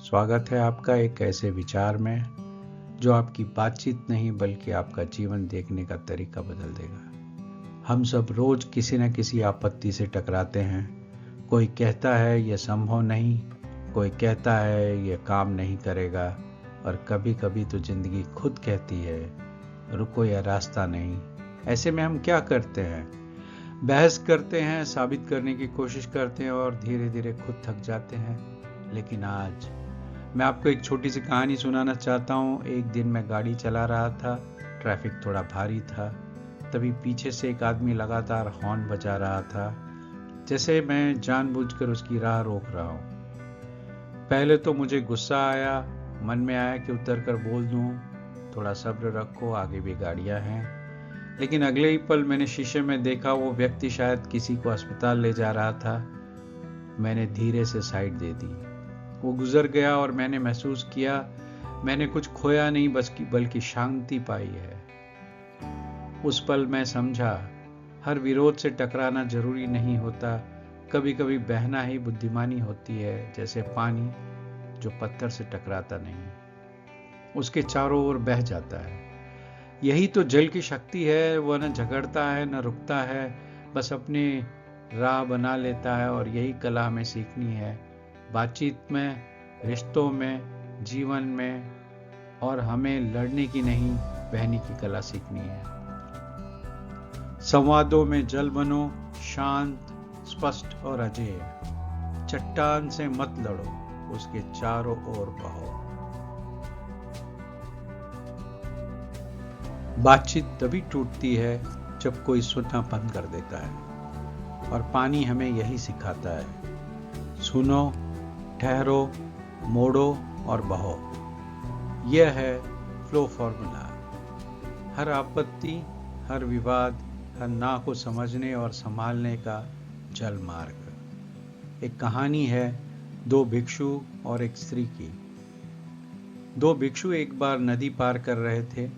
स्वागत है आपका एक ऐसे विचार में जो आपकी बातचीत नहीं बल्कि आपका जीवन देखने का तरीका बदल देगा। हम सब रोज किसी न किसी आपत्ति से टकराते हैं। कोई कहता है यह संभव नहीं, कोई कहता है यह काम नहीं करेगा, और कभी कभी तो जिंदगी खुद कहती है रुको, यह रास्ता नहीं। ऐसे में हम क्या करते हैं? बहस करते हैं, साबित करने की कोशिश करते हैं और धीरे धीरे खुद थक जाते हैं। लेकिन आज मैं आपको एक छोटी सी कहानी सुनाना चाहता हूँ। एक दिन मैं गाड़ी चला रहा था, ट्रैफिक थोड़ा भारी था। तभी पीछे से एक आदमी लगातार हॉर्न बजा रहा था, जैसे मैं जानबूझकर उसकी राह रोक रहा हूँ। पहले तो मुझे गुस्सा आया, मन में आया कि उतर कर बोल दूँ थोड़ा सब्र रखो, आगे भी गाड़ियाँ हैं। लेकिन अगले ही पल मैंने शीशे में देखा वो व्यक्ति शायद किसी को अस्पताल ले जा रहा था। मैंने धीरे से साइड दे दी। वो गुजर गया और मैंने महसूस किया मैंने कुछ खोया नहीं बल्कि शांति पाई है। उस पल मैं समझा हर विरोध से टकराना जरूरी नहीं होता, कभी कभी बहना ही बुद्धिमानी होती है। जैसे पानी जो पत्थर से टकराता नहीं, उसके चारों ओर बह जाता है। यही तो जल की शक्ति है, वह न झगड़ता है न रुकता है, बस अपनी राह बना लेता है। और यही कला हमें सीखनी है, बातचीत में, रिश्तों में, जीवन में। और हमें लड़ने की नहीं, बहने की कला सीखनी है। संवादों में जल बनो, शांत, स्पष्ट और अजेय। चट्टान से मत लड़ो, उसके चारों ओर बहो। बातचीत तभी टूटती है जब कोई सुनना बंद कर देता है, और पानी हमें यही सिखाता है। सुनो, ठहरो, मोड़ो और बहो। यह है फ्लो फॉर्मूला। हर आपत्ति, हर विवाद, हर ना को समझने और संभालने का जल मार्ग। एक कहानी है दो भिक्षु और एक स्त्री की। दो भिक्षु एक बार नदी पार कर रहे थे।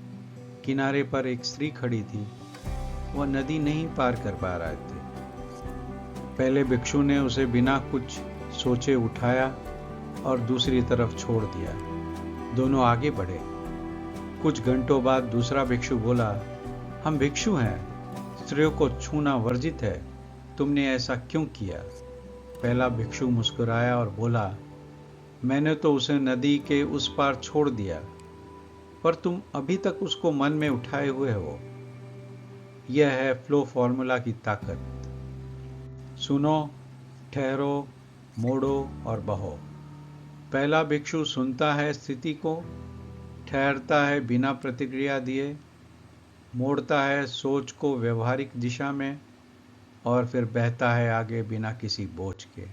किनारे पर एक स्त्री खड़ी थी, वह नदी नहीं पार कर पा रहे थे। पहले भिक्षु ने उसे बिना कुछ सोचे उठाया और दूसरी तरफ छोड़ दिया। दोनों आगे बढ़े। कुछ घंटों बाद दूसरा भिक्षु बोला, हम भिक्षु हैं, स्त्रियों को छूना वर्जित है, तुमने ऐसा क्यों किया? पहला भिक्षु मुस्कुराया और बोला, मैंने तो उसे नदी के उस पार छोड़ दिया, पर तुम अभी तक उसको मन में उठाए हुए हो। यह है फ्लो फॉर्मूला की ताकत। सुनो, ठहरो, मोड़ो और बहो। पहला भिक्षु सुनता है स्थिति को, ठहरता है बिना प्रतिक्रिया दिए, मोड़ता है सोच को व्यवहारिक दिशा में, और फिर बहता है आगे बिना किसी बोझ के।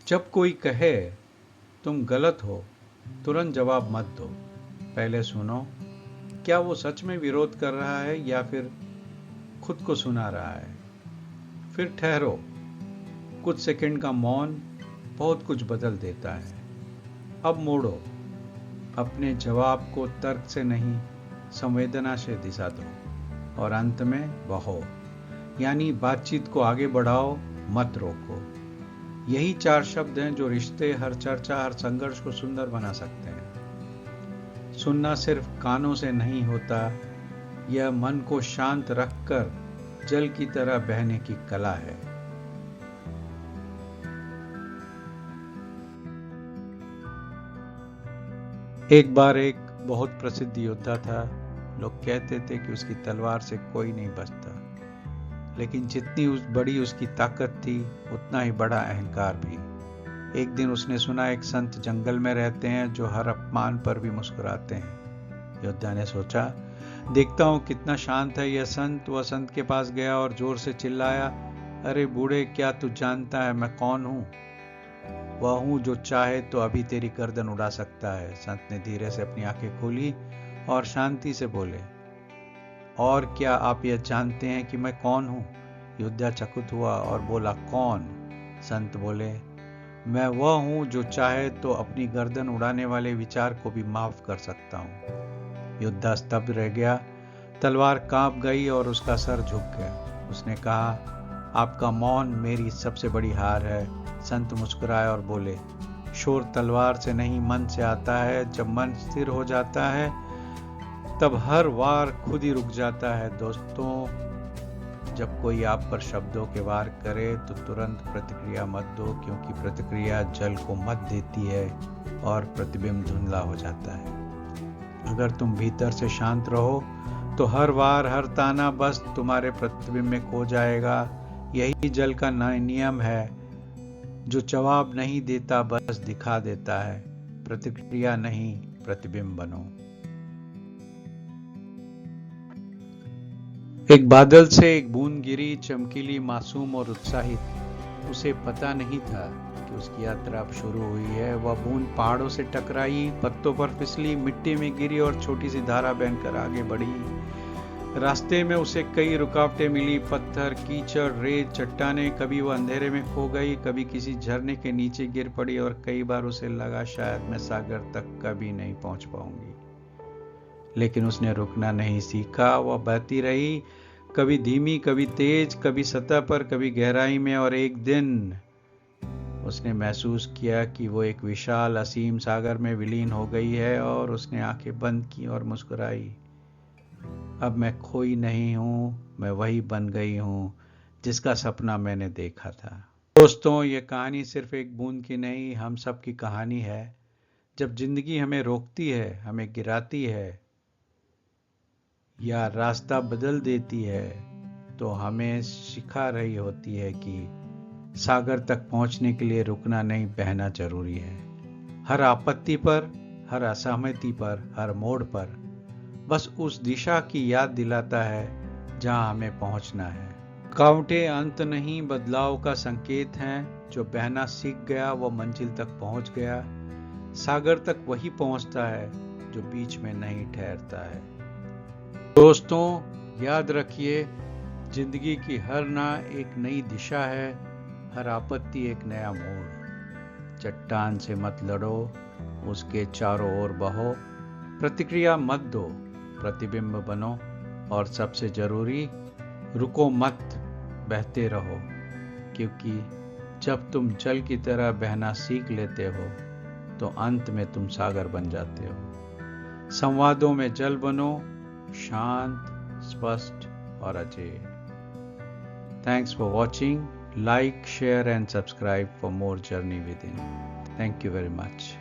जब कोई कहे तुम गलत हो, तुरंत जवाब मत दो। पहले सुनो, क्या वो सच में विरोध कर रहा है या फिर खुद को सुना रहा है? फिर ठहरो। कुछ सेकंड का मौन बहुत कुछ बदल देता है। अब मोड़ो। अपने जवाब को तर्क से नहीं, संवेदना से दिशा दो। और अंत में बहो, यानी बातचीत को आगे बढ़ाओ, मत रोको। यही चार शब्द हैं जो रिश्ते, हर चर्चा, हर संघर्ष को सुंदर बना सकते हैं। सुनना सिर्फ कानों से नहीं होता, यह मन को शांत रखकर जल की तरह बहने की कला है। एक बार एक बहुत प्रसिद्ध योद्धा था। लोग कहते थे कि उसकी तलवार से कोई नहीं बचता, लेकिन जितनी बड़ी उसकी ताकत थी, उतना ही बड़ा अहंकार भी। एक दिन उसने सुना एक संत जंगल में रहते हैं जो हर अपमान पर भी मुस्कुराते हैं। योद्धा ने सोचा, देखता हूं कितना शांत है यह संत। वह संत के पास गया और जोर से चिल्लाया, अरे बूढ़े, क्या तू जानता है मैं कौन हूं? वह हूं जो चाहे तो अभी तेरी गर्दन उड़ा सकता है। संत ने धीरे से अपनी आंखें खोली और शांति से बोले, और क्या आप यह जानते हैं कि मैं कौन हूं? योद्धा चकित हुआ और बोला, कौन? संत बोले, मैं वह हूं जो चाहे तो अपनी गर्दन उड़ाने वाले विचार को भी माफ कर सकता हूं। योद्धा स्तब्ध रह गया, तलवार कांप गई और उसका सर झुक गया। उसने कहा, आपका मौन मेरी सबसे बड़ी हार है। संत मुस्कुराए और बोले, शोर तलवार से नहीं मन से आता है। जब मन स्थिर हो जाता है तब हर वार खुद ही रुक जाता है। दोस्तों, जब कोई आप पर शब्दों के वार करे तो तुरंत प्रतिक्रिया मत दो, क्योंकि प्रतिक्रिया जल को मत देती है और प्रतिबिंब धुंधला हो जाता है। अगर तुम भीतर से शांत रहो तो हर वार हर ताना बस तुम्हारे प्रतिबिंब में खो जाएगा। यही जल का नियम है, जो जवाब नहीं देता बस दिखा देता है। प्रतिक्रिया नहीं, प्रतिबिंब बनो। एक बादल से एक बूंद गिरी, चमकीली, मासूम और उत्साहित। उसे पता नहीं था कि उसकी यात्रा अब शुरू हुई है। वह बूंद पहाड़ों से टकराई, पत्तों पर फिसली, मिट्टी में गिरी और छोटी सी धारा बनकर आगे बढ़ी। रास्ते में उसे कई रुकावटें मिली, पत्थर, कीचड़, रेत, चट्टानें। कभी वह अंधेरे में खो गई, कभी किसी झरने के नीचे गिर पड़ी और कई बार उसे लगा शायद मैं सागर तक कभी नहीं पहुंच पाऊंगी। लेकिन उसने रुकना नहीं सीखा। वह बहती रही, कभी धीमी, कभी तेज, कभी सतह पर, कभी गहराई में। और एक दिन उसने महसूस किया कि वो एक विशाल असीम सागर में विलीन हो गई है। और उसने आंखें बंद की और मुस्कुराई। अब मैं खोई नहीं हूं, मैं वही बन गई हूं जिसका सपना मैंने देखा था। दोस्तों, ये कहानी सिर्फ एक बूंद की नहीं, हम सब की कहानी है। जब जिंदगी हमें रोकती है, हमें गिराती है या रास्ता बदल देती है, तो हमें सिखा रही होती है कि सागर तक पहुंचने के लिए रुकना नहीं, बहना जरूरी है। हर आपत्ति पर, हर असहमति पर, हर मोड़ पर बस उस दिशा की याद दिलाता है जहां हमें पहुंचना है। रुकावटें अंत नहीं, बदलाव का संकेत हैं। जो बहना सीख गया वो मंजिल तक पहुंच गया। सागर तक वही पहुंचता है जो बीच में नहीं ठहरता है। दोस्तों, याद रखिए, जिंदगी की हर ना एक नई दिशा है, हर आपत्ति एक नया मोड़। चट्टान से मत लड़ो, उसके चारों ओर बहो। प्रतिक्रिया मत दो, प्रतिबिंब बनो। और सबसे जरूरी, रुको मत, बहते रहो। क्योंकि जब तुम जल की तरह बहना सीख लेते हो तो अंत में तुम सागर बन जाते हो। संवादों में जल बनो, शांत, स्पष्ट और अजेय। Thanks for watching. Like, share and subscribe for more journey within. Thank you very much.